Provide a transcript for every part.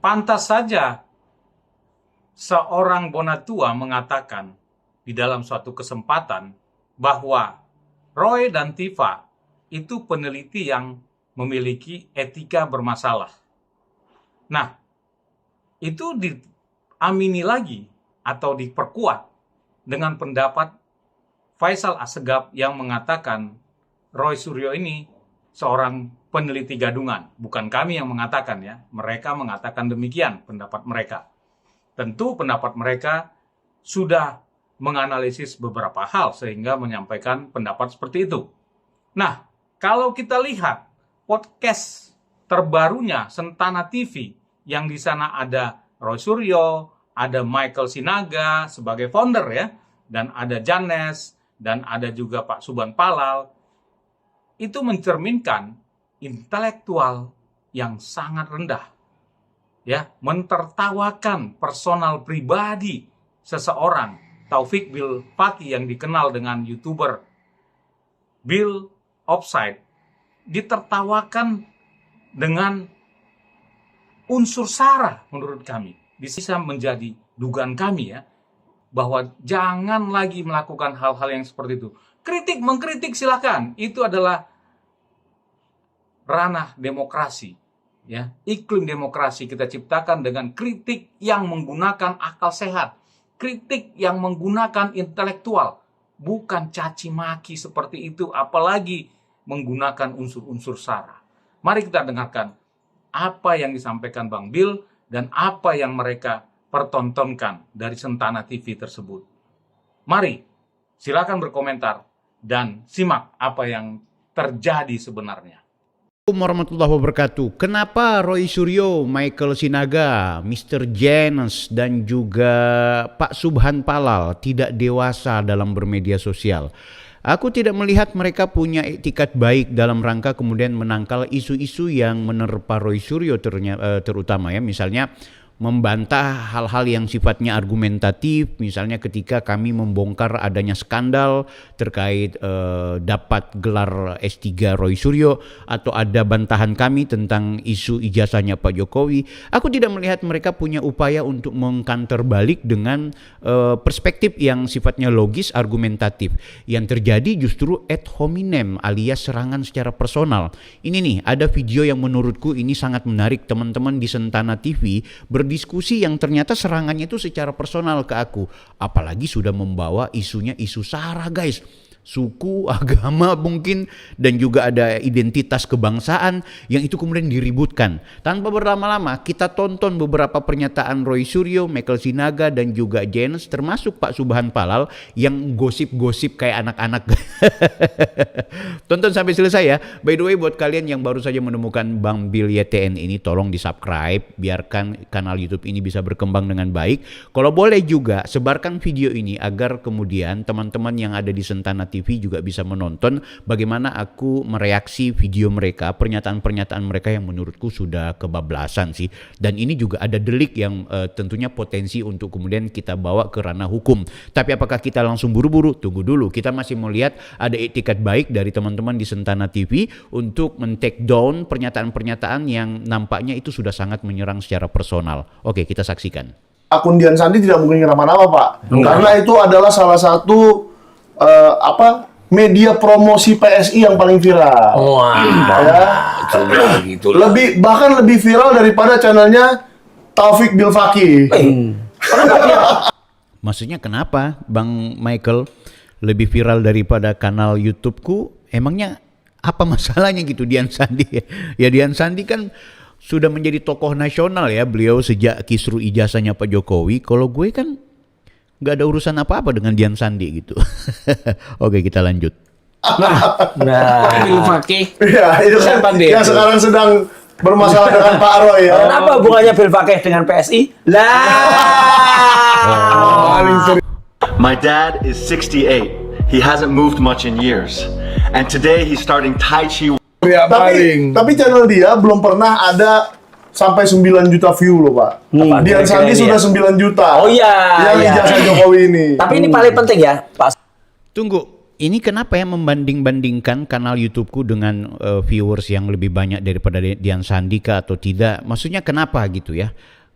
pantas saja seorang Bonatua mengatakan di dalam suatu kesempatan bahwa Roy dan Tifa itu peneliti yang memiliki etika bermasalah. Nah, itu diamini lagi atau diperkuat dengan pendapat Faisal Assegaf yang mengatakan Roy Suryo ini seorang peneliti gadungan. Bukan kami yang mengatakan ya, mereka mengatakan demikian pendapat mereka. Tentu pendapat mereka sudah menganalisis beberapa hal sehingga menyampaikan pendapat seperti itu. Nah, kalau kita lihat podcast terbarunya Sentana TV yang di sana ada Roy Suryo, ada Michael Sinaga sebagai founder ya, dan ada Janes, dan ada juga Pak Subhan Palal, itu mencerminkan intelektual yang sangat rendah. Ya, mentertawakan personal pribadi seseorang, Taufik Bil Fakih yang dikenal dengan YouTuber Bill Offside, ditertawakan dengan unsur sara menurut kami. Bisa menjadi dugaan kami ya, bahwa jangan lagi melakukan hal-hal yang seperti itu. Kritik, mengkritik silakan. Itu adalah ranah demokrasi. Ya, iklim demokrasi kita ciptakan dengan kritik yang menggunakan akal sehat. Kritik yang menggunakan intelektual. Bukan caci maki seperti itu, apalagi menggunakan unsur-unsur sara. Mari kita dengarkan apa yang disampaikan Bang Bill dan apa yang mereka pertontonkan dari Sentana TV tersebut. Mari, silakan berkomentar dan simak apa yang terjadi sebenarnya. Assalamualaikum warahmatullahi wabarakatuh. Kenapa Roy Suryo, Michael Sinaga, Mr. Janes, dan juga Pak Subhan Palal tidak dewasa dalam bermedia sosial? Aku tidak melihat mereka punya etikat baik dalam rangka kemudian menangkal isu-isu yang menerpa Roy Suryo terutama ya, misalnya membantah hal-hal yang sifatnya argumentatif, misalnya ketika kami membongkar adanya skandal terkait dapat gelar S3 Roy Suryo, atau ada bantahan kami tentang isu ijazahnya Pak Jokowi. Aku tidak melihat mereka punya upaya untuk mengkanter balik dengan perspektif yang sifatnya logis, argumentatif. Yang terjadi justru ad hominem alias serangan secara personal. Ini nih, ada video yang menurutku ini sangat menarik, teman-teman di Sentana TV berdiskusi yang ternyata serangannya itu secara personal ke aku. Apalagi sudah membawa isunya isu sara guys. Suku, agama mungkin, dan juga ada identitas kebangsaan yang itu kemudian diributkan. Tanpa berlama-lama kita tonton beberapa pernyataan Roy Suryo, Michael Sinaga, dan juga Janes, termasuk Pak Subhan Palal yang gosip-gosip kayak anak-anak. Tonton sampai selesai ya. By the way, buat kalian yang baru saja menemukan Bang Bill YTN ini, tolong di subscribe, biarkan kanal YouTube ini bisa berkembang dengan baik. Kalau boleh juga sebarkan video ini agar kemudian teman-teman yang ada di Sentana TV juga bisa menonton bagaimana aku mereaksi video mereka, pernyataan-pernyataan mereka yang menurutku sudah kebablasan sih. Dan ini juga ada delik yang tentunya potensi untuk kemudian kita bawa ke ranah hukum. Tapi apakah kita langsung buru-buru? Tunggu dulu. Kita masih melihat ada etikat baik dari teman-teman di Sentana TV untuk men-take down pernyataan-pernyataan yang nampaknya itu sudah sangat menyerang secara personal. Oke, kita saksikan. Akun Dian Sandi tidak mungkin nama-nama, Pak. Karena itu adalah salah satu media promosi PSI yang paling viral. Ya. Bahkan lebih viral daripada channelnya Taufik Bil Fakih. Maksudnya kenapa Bang Michael lebih viral daripada kanal YouTubeku? Emangnya apa masalahnya gitu Dian Sandi? Ya Dian Sandi kan sudah menjadi tokoh nasional ya, beliau sejak kisru ijazahnya Pak Jokowi. Kalau gue kan nggak ada urusan apa-apa dengan Dian Sandi gitu. Oke, kita lanjut. Bil Fakih. Ya, itu kan yang sekarang sedang bermasalah dengan Pak Roy ya. Kenapa hubungannya Bil Fakih dengan PSI? My dad is 68. He hasn't moved much in years. And today he's starting Tai Chi. Tapi channel dia belum pernah ada sampai 9 juta view loh, Pak. Dian Sandi sudah 9 juta. Oh iya. Yang ijazah Jokowi ini. Tapi ini paling penting ya, Pak. Tunggu, ini kenapa ya membanding-bandingkan kanal YouTubeku dengan viewers yang lebih banyak daripada Dian Sandika atau tidak? Maksudnya kenapa gitu ya?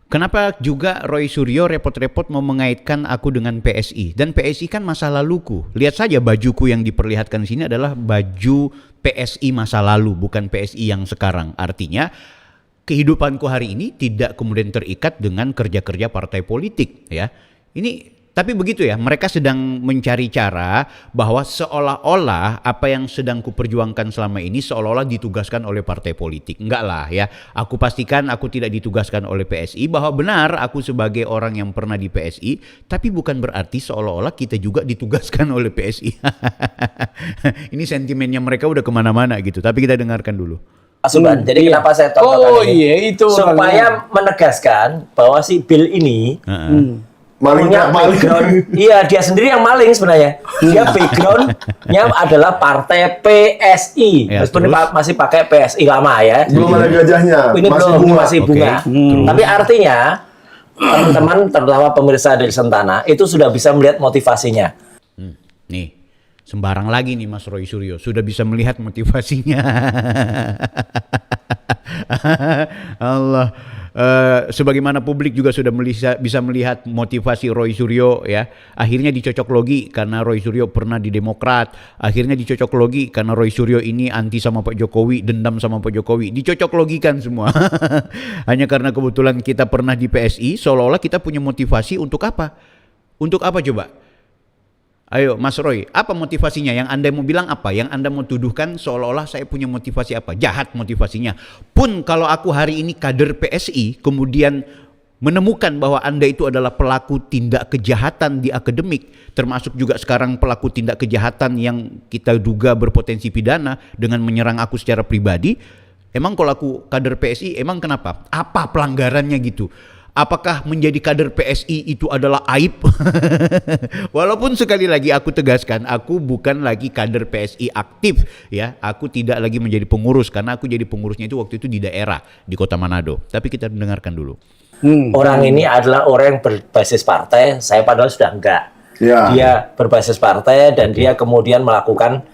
Kenapa juga Roy Suryo repot-repot mau mengaitkan aku dengan PSI? Dan PSI kan masa laluku. Lihat saja bajuku yang diperlihatkan di sini adalah baju PSI masa lalu, bukan PSI yang sekarang. Artinya kehidupanku hari ini tidak kemudian terikat dengan kerja-kerja partai politik ya. Ini tapi begitu ya, mereka sedang mencari cara bahwa seolah-olah apa yang sedang kuperjuangkan selama ini seolah-olah ditugaskan oleh partai politik. Enggak lah ya, aku pastikan aku tidak ditugaskan oleh PSI, bahwa benar aku sebagai orang yang pernah di PSI, tapi bukan berarti seolah-olah kita juga ditugaskan oleh PSI. Ini sentimennya mereka udah kemana-mana gitu, tapi kita dengarkan dulu. Asuban. Jadi kenapa saya tontonkan ini? Iya itu supaya menegaskan bahwa si Bill ini punya maling. background. Iya, dia sendiri yang maling sebenarnya. Dia backgroundnya adalah partai PSI. Ya, Meskipun terus? masih pakai PSI lama ya. Belum ada gajahnya. Ini masih bunga. Oke, terus? Tapi artinya teman-teman, terutama pemirsa dari Sentana, itu sudah bisa melihat motivasinya. Nih, sembarang lagi nih Mas Roy Suryo, sudah bisa melihat motivasinya. Allah. Sebagaimana publik juga sudah bisa melihat motivasi Roy Suryo ya. Akhirnya dicocok logi karena Roy Suryo pernah di Demokrat. Akhirnya dicocok logi karena Roy Suryo ini anti sama Pak Jokowi, dendam sama Pak Jokowi. Dicocok logikan semua. Hanya karena kebetulan kita pernah di PSI, seolah-olah kita punya motivasi untuk apa? Untuk apa coba? Ayo Mas Roy, apa motivasinya? Yang Anda mau bilang apa? Yang Anda mau tuduhkan seolah-olah saya punya motivasi apa? Jahat motivasinya. Pun kalau aku hari ini kader PSI, kemudian menemukan bahwa Anda itu adalah pelaku tindak kejahatan di akademik, termasuk juga sekarang pelaku tindak kejahatan yang kita duga berpotensi pidana dengan menyerang aku secara pribadi, emang kalau aku kader PSI, emang kenapa? Apa pelanggarannya gitu? Apakah menjadi kader PSI itu adalah aib? Walaupun sekali lagi aku tegaskan, aku bukan lagi kader PSI aktif ya. Aku tidak lagi menjadi pengurus karena aku jadi pengurusnya itu waktu itu di daerah di Kota Manado. Tapi kita dengarkan dulu. Orang ini adalah orang yang berbasis partai, saya padahal sudah enggak. Ya. Dia berbasis partai dan dia kemudian melakukan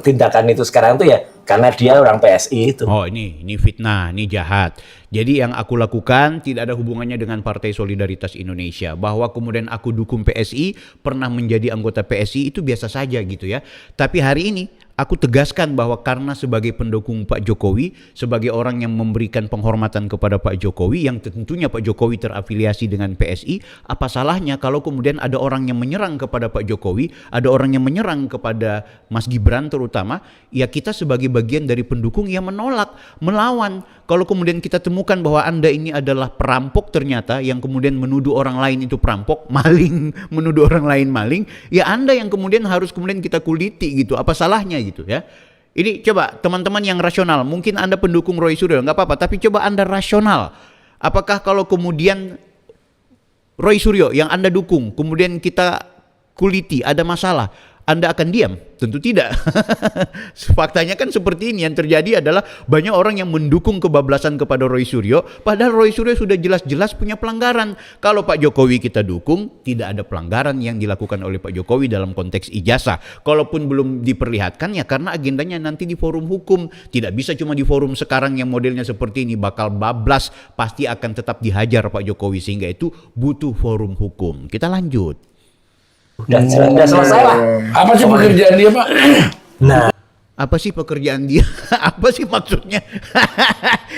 tindakan itu sekarang itu ya karena dia orang PSI itu. Oh ini fitnah, ini jahat. Jadi yang aku lakukan tidak ada hubungannya dengan Partai Solidaritas Indonesia. Bahwa kemudian aku dukung PSI, pernah menjadi anggota PSI itu biasa saja gitu ya. Tapi hari ini aku tegaskan bahwa karena sebagai pendukung Pak Jokowi, sebagai orang yang memberikan penghormatan kepada Pak Jokowi, yang tentunya Pak Jokowi terafiliasi dengan PSI, apa salahnya kalau kemudian ada orang yang menyerang kepada Pak Jokowi, ada orang yang menyerang kepada Mas Gibran terutama, ya kita sebagai bagian dari pendukung yang menolak, melawan. Kalau kemudian kita temukan bahwa Anda ini adalah perampok ternyata, yang kemudian menuduh orang lain itu perampok, maling, menuduh orang lain maling, ya Anda yang kemudian harus kemudian kita kuliti gitu, apa salahnya gitu ya. Ini coba teman-teman yang rasional, mungkin Anda pendukung Roy Suryo, nggak apa-apa, tapi coba Anda rasional. Apakah kalau kemudian Roy Suryo yang Anda dukung, kemudian kita kuliti, ada masalah, Anda akan diam? Tentu tidak. Faktanya kan seperti ini, yang terjadi adalah banyak orang yang mendukung kebablasan kepada Roy Suryo, padahal Roy Suryo sudah jelas-jelas punya pelanggaran. Kalau Pak Jokowi kita dukung, tidak ada pelanggaran yang dilakukan oleh Pak Jokowi dalam konteks ijazah. Kalaupun belum diperlihatkan ya karena agendanya nanti di forum hukum. Tidak bisa cuma di forum sekarang yang modelnya seperti ini, bakal bablas, pasti akan tetap dihajar Pak Jokowi, sehingga itu butuh forum hukum. Kita lanjut. Udah selesai lah. Apa sih pekerjaan dia, Pak? Nah, Apa sih pekerjaan dia? Apa sih maksudnya?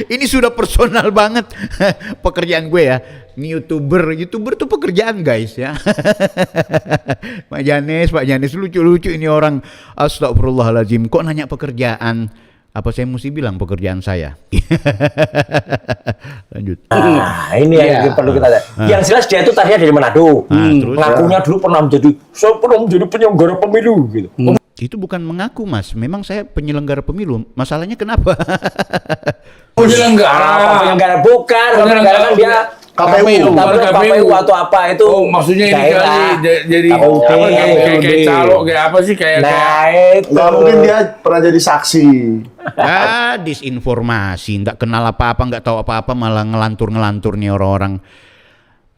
Ini sudah personal banget pekerjaan gue ya. Ini YouTuber tuh pekerjaan guys ya. Pak Janes lucu-lucu ini orang. Astagfirullahaladzim, kok nanya pekerjaan? Apa saya mesti bilang pekerjaan saya? Lanjut. nah ini yang perlu kita lihat. Yang jelas dia itu tadinya dari Manado. Terus? Ngakunya dulu pernah menjadi penyelenggara pemilu gitu. Itu bukan mengaku mas, memang saya penyelenggara pemilu. Masalahnya kenapa? Penyelenggara bukan, penyelenggara kan dia KPU. KPU atau apa itu. Oh, maksudnya ini daerah. kali jadi KPUD. apa kayak calo kayak apa sih kayak Nah itu. Nggak mungkin dia pernah jadi saksi. Disinformasi, nggak kenal apa-apa, nggak tahu apa-apa, malah ngelantur nih orang-orang.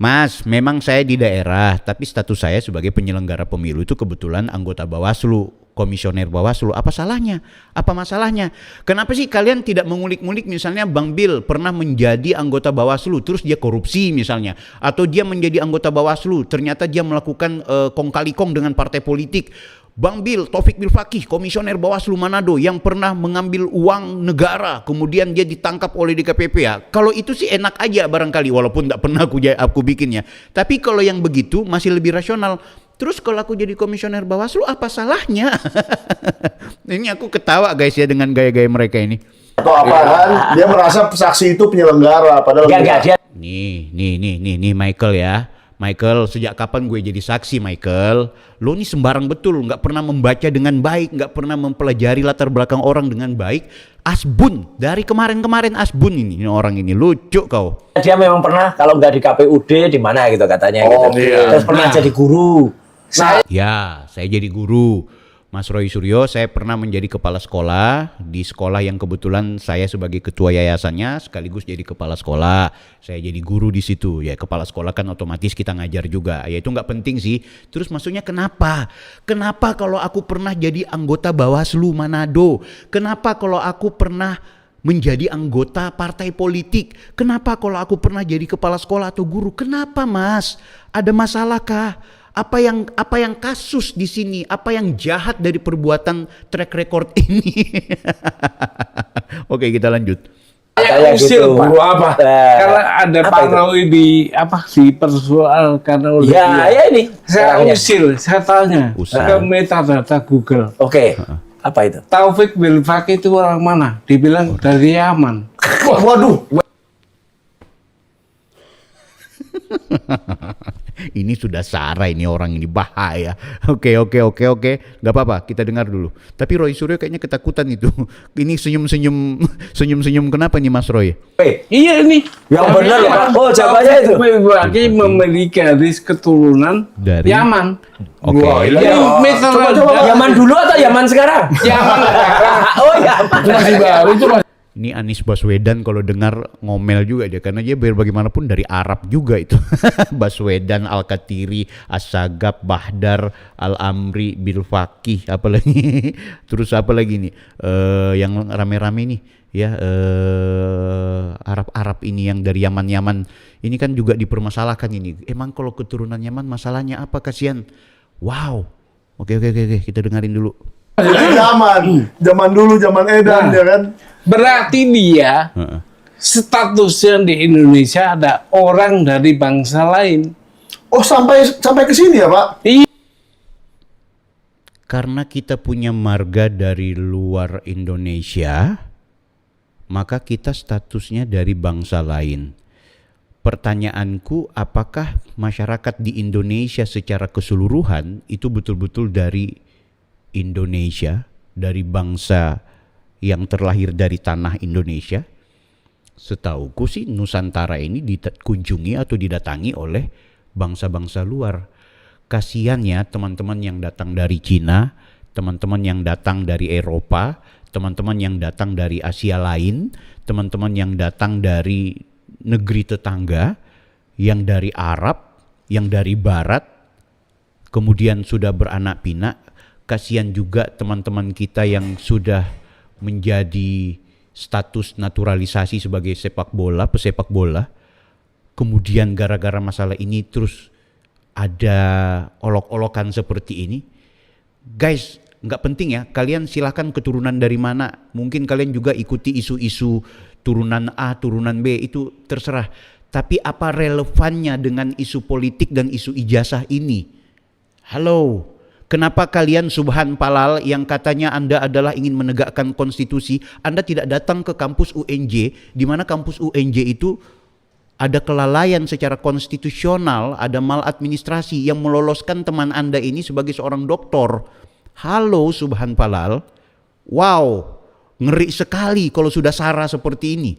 Mas, memang saya di daerah, tapi status saya sebagai penyelenggara pemilu itu kebetulan anggota Bawaslu, komisioner Bawaslu. Apa salahnya? Apa masalahnya? Kenapa sih kalian tidak mengulik-ngulik misalnya Bang Bil pernah menjadi anggota Bawaslu, terus dia korupsi misalnya, atau dia menjadi anggota Bawaslu, ternyata dia melakukan kong kali kong dengan partai politik. Bang Bil, Taufik Bil Fakih, komisioner Bawaslu Manado yang pernah mengambil uang negara, kemudian dia ditangkap oleh DKPP ya. Kalau itu sih enak aja barangkali, walaupun tidak pernah aku bikinnya. Tapi kalau yang begitu masih lebih rasional. Terus kalau aku jadi komisioner Bawaslu, apa salahnya? Ini aku ketawa guys ya dengan gaya-gaya mereka ini. Atau apa kan? Dia merasa saksi itu penyelenggara, padahal Enggak, dia Nih Michael ya. Michael, sejak kapan gue jadi saksi Michael? Lo nih sembarang betul, nggak pernah membaca dengan baik, nggak pernah mempelajari latar belakang orang dengan baik. Asbun, dari kemarin-kemarin Asbun ini orang ini lucu kau. dia memang pernah kalau nggak di KPUD di mana gitu katanya gitu. Iya. Terus pernah jadi guru. Ya, saya jadi guru. Mas Roy Suryo, saya pernah menjadi kepala sekolah di sekolah yang kebetulan saya sebagai ketua yayasannya sekaligus jadi kepala sekolah. Saya jadi guru di situ. Ya, kepala sekolah kan otomatis kita ngajar juga. Ya itu nggak penting sih. Terus maksudnya kenapa? Kenapa kalau aku pernah jadi anggota Bawaslu Manado? Kenapa kalau aku pernah menjadi anggota partai politik? Kenapa kalau aku pernah jadi kepala sekolah atau guru? Kenapa, Mas? Ada masalahkah? Apa yang kasus di sini? Apa yang jahat dari perbuatan track record ini? Oke, kita lanjut. Saya usil gitu, Pak. guru apa? Karena ada apa Pak itu? Roy di persoalkan oleh Ya, dia. ya ini. Saya orangnya. usil, saya tanya Usil. ke metadata Google. Oke. Apa itu? Taufik Bil Fakih itu orang mana? Dibilang dari Yaman. waduh. Ini sudah Sarah ini orang ini bahaya. Oke, nggak apa-apa, kita dengar dulu. Tapi Roy Suryo kayaknya ketakutan itu. Ini senyum kenapa nih Mas Roy? Iya ini. Yang benar ya, Pak. Oh, jawabannya itu. Taufik Bil Fakih memiliki garis keturunan Dari? Yaman. Oke. Wah, ini metadata Yaman dulu atau Yaman sekarang? Yaman. Oh, Yaman. Masih baru itu Mas. Ini Anies Baswedan kalau dengar ngomel juga dia karena dia biar bagaimanapun dari Arab juga itu. Baswedan, Al-Katiri, As-Sagab, Bahdar, Al-Amri, Bil Fakih, apalagi terus apa lagi nih yang rame-rame nih ya Arab-Arab ini yang dari Yaman ini kan juga dipermasalahkan ini. Emang kalau keturunan Yaman masalahnya apa, kasihan? Wow. Oke, kita dengerin dulu. Zaman dulu, zaman Edan, ya kan? Berarti dia statusnya di Indonesia ada orang dari bangsa lain. Oh, sampai ke sini ya, Pak? Iya. Karena kita punya marga dari luar Indonesia, maka kita statusnya dari bangsa lain. Pertanyaanku, apakah masyarakat di Indonesia secara keseluruhan itu betul-betul dari Indonesia, dari bangsa yang terlahir dari tanah Indonesia? Setauku sih Nusantara ini dikunjungi atau didatangi oleh bangsa-bangsa luar. Kasiannya teman-teman yang datang dari Cina, teman-teman yang datang dari Eropa, teman-teman yang datang dari Asia lain, teman-teman yang datang dari negeri tetangga, yang dari Arab, yang dari Barat, kemudian sudah beranak pinak. Kasihan juga teman-teman kita yang sudah menjadi status naturalisasi sebagai pesepak bola. Kemudian gara-gara masalah ini terus ada olok-olokan seperti ini. Guys, nggak penting ya, kalian silahkan keturunan dari mana. Mungkin kalian juga ikuti isu-isu turunan A, turunan B, itu terserah. Tapi apa relevannya dengan isu politik dan isu ijazah ini? Halo, kenapa kalian Subhan Palal yang katanya Anda adalah ingin menegakkan konstitusi, Anda tidak datang ke kampus UNJ, di mana kampus UNJ itu ada kelalaian secara konstitusional, ada maladministrasi yang meloloskan teman Anda ini sebagai seorang doktor. Halo Subhan Palal. Wow, ngeri sekali kalau sudah sara seperti ini.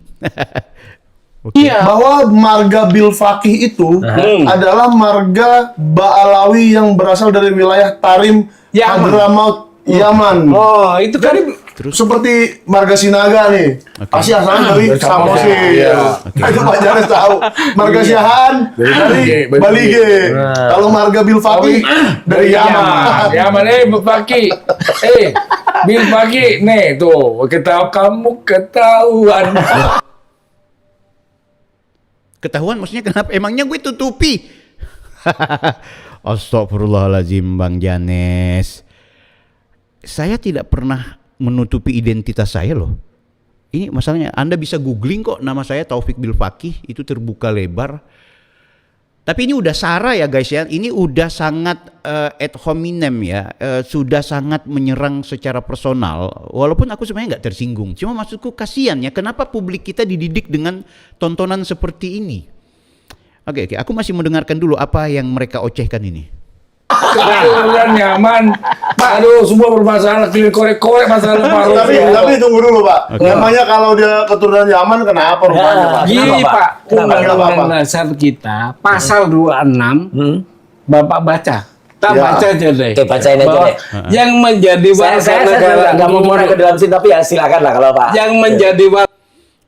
Iya. Bahwa marga Bil Fakih itu adalah marga Ba'alawi yang berasal dari wilayah Tarim, Yaman. Hadramaut, Yaman. Oh, itu kan Terus? Seperti Marga Sinaga nih, pasti asalnya dari Samosir. Iya. Itu Pak Janes tahu. Marga Siahaan dari Balige. Kalau Marga Bilfaki dari Yaman. Yaman, Bil Faki. Bil Faki, nih tuh, kamu ketahuan. Ketahuan maksudnya kenapa? Emangnya gue tutupi? Astagfirullahaladzim Bang Janes. Saya tidak pernah menutupi identitas saya loh. Ini masalahnya, Anda bisa googling kok nama saya Taufik Bilfaqih, itu terbuka lebar. Tapi ini udah sara ya guys ya, ini udah sangat ad hominem ya, sudah sangat menyerang secara personal. Walaupun aku sebenarnya nggak tersinggung, cuma maksudku kasihan ya, kenapa publik kita dididik dengan tontonan seperti ini? Oke, aku masih mendengarkan dulu apa yang mereka ocehkan ini. Kebetulan nyaman. Aduh, semua bermasalah, korek-korek masalah paru. Tapi tunggu dulu Pak. Namanya kalau dia keturunan Yaman, kenapa rupanya Pak? Gini Kenapa, Pak, Kenapa? Undang-Undang Dasar kita pasal 26 Bapak baca. Tak Ya. baca aja deh. Oke, bacain aja Bahwa deh. yang menjadi warga Saya negara nggak mau mulai ke dalam sini, tapi ya silakan lah kalau Pak. yang menjadi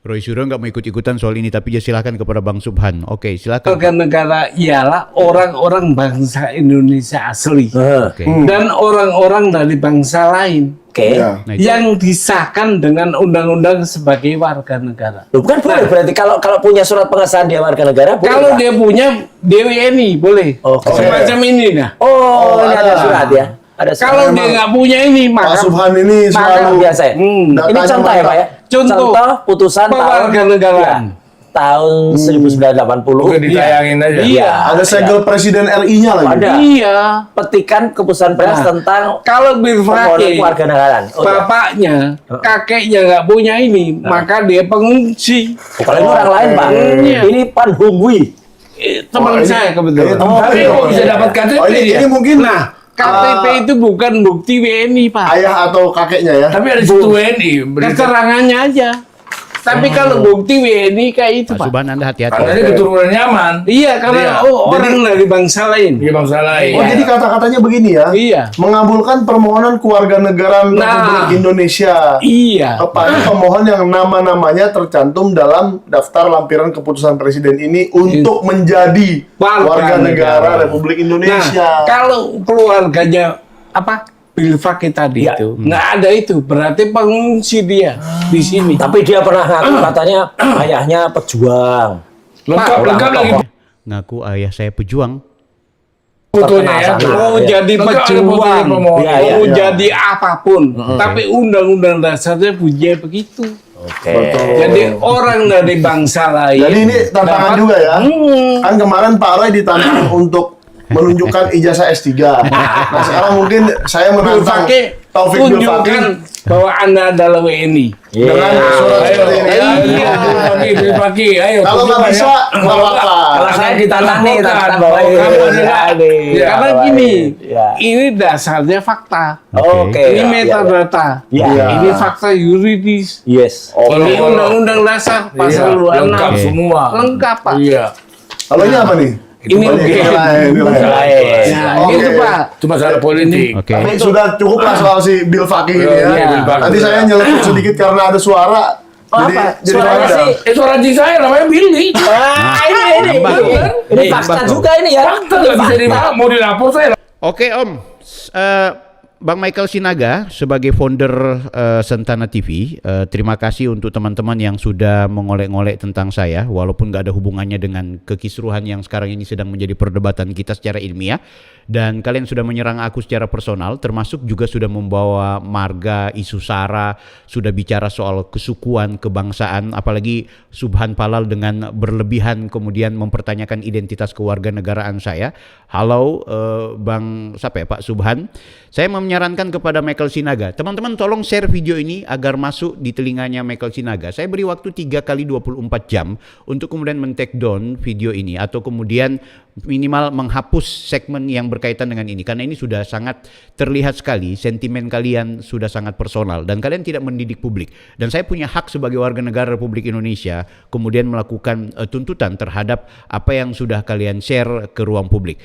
Roy Suryo nggak mau ikut-ikutan soal ini, tapi dia silakan kepada Bang Subhan. Oke, silakan. warga negara ialah orang-orang bangsa Indonesia asli Oke. dan orang-orang dari bangsa lain Oke. Ya. Nah, itu- yang disahkan dengan undang-undang sebagai warga negara. Loh, bukan boleh berarti kalau punya surat pengesahan dia warga negara boleh. Kalau Pak? dia punya DWNI boleh. Oke. Semacam ini nah. Oh, ini ada ada. surat ya. Ada surat. Kalau dia nggak punya ini Pak maka Subhan ini Maka selalu biasa ya. Ini datanya contoh ya mantap. Pak ya. Contoh putusan tahun kewarganegaraan. ya, tahun 1980. Oke, ditayangin aja. Iya. Ada segel Presiden RI-nya lagi. Ada. Iya. Petikan keputusan pers Nah, tentang Kalau Bil permohonan Faqih kewarganegaraan. Oh, ya. bapaknya, kakeknya nggak punya ini, maka dia pengungsi. Bukan ini orang lain Pak. Iya. Ini Pan Hungwi. Teman ini- saya kebetulan. ini teman Tapi saya. kok bisa dapat KTP Oh, ini ya? mungkin Nah, KTP itu bukan bukti WNI Pak. ayah atau kakeknya ya. Tapi ada situ WNI. Keterangannya aja. Tapi kalau bukti WNI kayak itu Pak Pak. Subhan, Anda hati-hati. Karena dia keturunan nyaman. Iya, karena orang dari bangsa lain. Dia bangsa lain. Oh, jadi kata-katanya begini ya. Iya. Mengabulkan permohonan kewarganegaraan Nah. Republik Indonesia Iya. kepada pemohon yang nama-namanya tercantum dalam daftar lampiran keputusan presiden ini untuk menjadi warga negara Republik Indonesia. Nah, kalau keluarganya Bil Faqih tadi Ya. itu nggak ada itu, berarti pengungsi dia di sini. Tapi dia pernah ngaku katanya ayahnya pejuang. Lengkap lagi. Ngaku ayah saya pejuang. Fotonya ya, Sana, mau ya. jadi Lengkap ada pejuang, fotonya pemohon. Iya, iya, mau iya. jadi apapun, tapi undang-undang dasarnya punya begitu. Oke. Jadi orang dari bangsa lain. Jadi ini tantangan dapat- juga ya. Kan kemarin Pak Roy ditantang untuk menunjukkan ijazah S3. Nah, sekarang mungkin saya Bil menantang Faqih Taufik Bil tunjukkan Faqih bahwa Anda adalah WNI. dengan surat Ayo, seperti ini. Bil Faqih, ayo. Kalau nggak tunjukkan bisa, ya. nggak apa-apa. Kalau saya ditantang nih, Bukan, tantang bahwa bahwa kamu ini, adalah- ini. Ya. Karena gini, Ya. ini dasarnya fakta. Oke. Ini ya, metadata. Ya, ya. Ini fakta yuridis. Yes. Ini undang-undang dasar pasal 26. Lengkap Oke. semua. Lengkap, Pak. Iya. Kalau ini apa nih? Ini Oh, oke. ini lain. Lain. Nah, Oke. itu Pak. Itu masalah politik. Oke. Tapi sudah cukup lah soal si Bil Faqih ini ya. Iya. Nanti saya nyeletuk sedikit karena ada suara. Oh, Jadi apa? jadi Suaranya ada. sih. Itu ranci saya namanya Billy. Ini nambah. ini fakta Nambah. juga ini ya. Fakta nggak bisa mau dilapor saya. Oke Om, Bang Michael Sinaga sebagai founder Sentana TV, terima kasih untuk teman-teman yang sudah mengolek-ngolek tentang saya, walaupun gak ada hubungannya dengan kekisruhan yang sekarang ini sedang menjadi perdebatan kita secara ilmiah. Dan kalian sudah menyerang aku secara personal, termasuk juga sudah membawa marga, isu sara, sudah bicara soal kesukuan, kebangsaan, apalagi Subhan Palal dengan berlebihan kemudian mempertanyakan identitas kewarganegaraan saya. Halo Bang siapa ya, Pak Subhan. Saya menyarankan kepada Michael Sinaga, teman-teman tolong share video ini agar masuk di telinganya Michael Sinaga. Saya beri waktu 3 kali 24 jam untuk kemudian men-take down video ini atau kemudian minimal menghapus segmen yang berkaitan dengan ini, karena ini sudah sangat terlihat sekali sentimen kalian sudah sangat personal dan kalian tidak mendidik publik, dan saya punya hak sebagai warga negara Republik Indonesia kemudian melakukan tuntutan terhadap apa yang sudah kalian share ke ruang publik.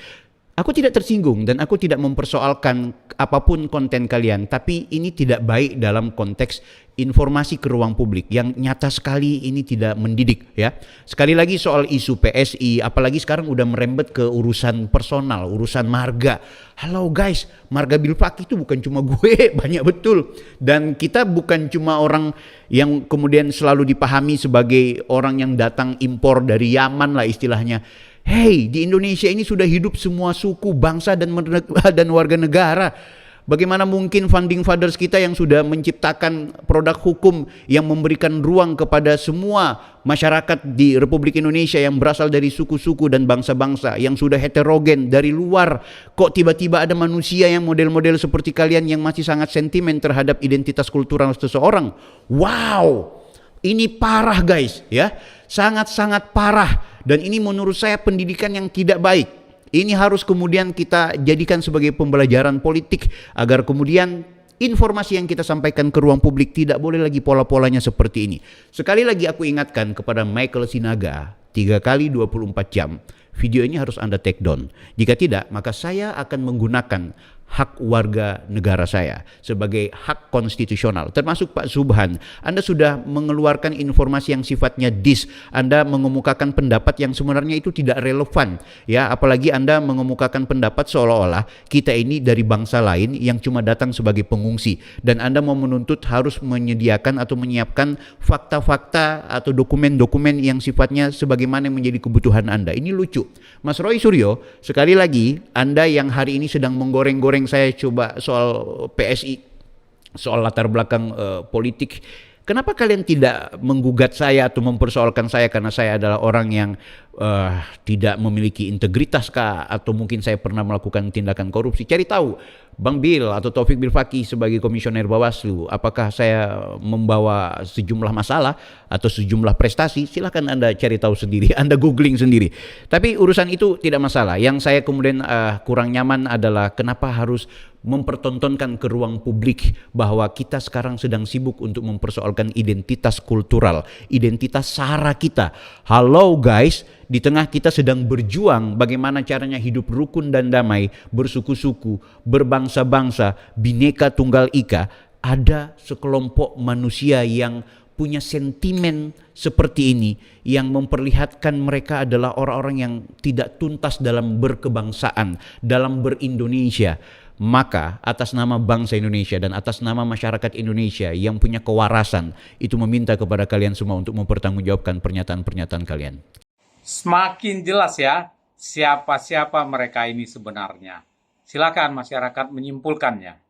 Aku tidak tersinggung dan aku tidak mempersoalkan apapun konten kalian, tapi ini tidak baik dalam konteks informasi ke ruang publik yang nyata sekali ini tidak mendidik ya. Sekali lagi soal isu PSI, apalagi sekarang udah merembet ke urusan personal, urusan marga. Halo guys, marga Bilfaki itu bukan cuma gue, banyak betul. Dan kita bukan cuma orang yang kemudian selalu dipahami sebagai orang yang datang impor dari Yaman lah istilahnya. Hey, di Indonesia ini sudah hidup semua suku, bangsa dan warga negara. Bagaimana mungkin founding fathers kita yang sudah menciptakan produk hukum yang memberikan ruang kepada semua masyarakat di Republik Indonesia yang berasal dari suku-suku dan bangsa-bangsa yang sudah heterogen dari luar, kok tiba-tiba ada manusia yang model-model seperti kalian yang masih sangat sentimen terhadap identitas kultural seseorang. Wow, ini parah guys ya, sangat-sangat parah. Dan ini menurut saya pendidikan yang tidak baik. Ini harus kemudian kita jadikan sebagai pembelajaran politik agar kemudian informasi yang kita sampaikan ke ruang publik tidak boleh lagi pola-polanya seperti ini. Sekali lagi aku ingatkan kepada Michael Sinaga, 3 kali 24 jam. Video ini harus Anda take down. Jika tidak, maka saya akan menggunakan hak warga negara saya sebagai hak konstitusional, termasuk Pak Subhan. Anda sudah mengeluarkan informasi yang sifatnya Anda mengemukakan pendapat yang sebenarnya itu tidak relevan ya, apalagi Anda mengemukakan pendapat seolah-olah kita ini dari bangsa lain yang cuma datang sebagai pengungsi, dan Anda mau menuntut harus menyediakan atau menyiapkan fakta-fakta atau dokumen-dokumen yang sifatnya sebagaimana yang menjadi kebutuhan Anda. Ini lucu. Mas Roy Suryo, sekali lagi Anda yang hari ini sedang menggoreng-goreng saya coba soal PSI, soal latar belakang politik, kenapa kalian tidak menggugat saya atau mempersoalkan saya karena saya adalah orang yang tidak memiliki integritas kah, atau mungkin saya pernah melakukan tindakan korupsi? Cari tahu Bang Bil atau Taufik Bilfaki sebagai komisioner Bawaslu, apakah saya membawa sejumlah masalah atau sejumlah prestasi? Silahkan Anda cari tahu sendiri, Anda googling sendiri. Tapi urusan itu tidak masalah. Yang saya kemudian kurang nyaman adalah kenapa harus mempertontonkan ke ruang publik bahwa kita sekarang sedang sibuk untuk mempersoalkan identitas kultural, identitas sara kita. Halo guys, di tengah kita sedang berjuang bagaimana caranya hidup rukun dan damai, bersuku-suku, berbangsa-bangsa, bineka tunggal ika, ada sekelompok manusia yang punya sentimen seperti ini yang memperlihatkan mereka adalah orang-orang yang tidak tuntas dalam berkebangsaan, dalam berindonesia. Maka atas nama bangsa Indonesia dan atas nama masyarakat Indonesia yang punya kewarasan, itu meminta kepada kalian semua untuk mempertanggungjawabkan pernyataan-pernyataan kalian. Semakin jelas ya siapa-siapa mereka ini sebenarnya. Silakan masyarakat menyimpulkannya.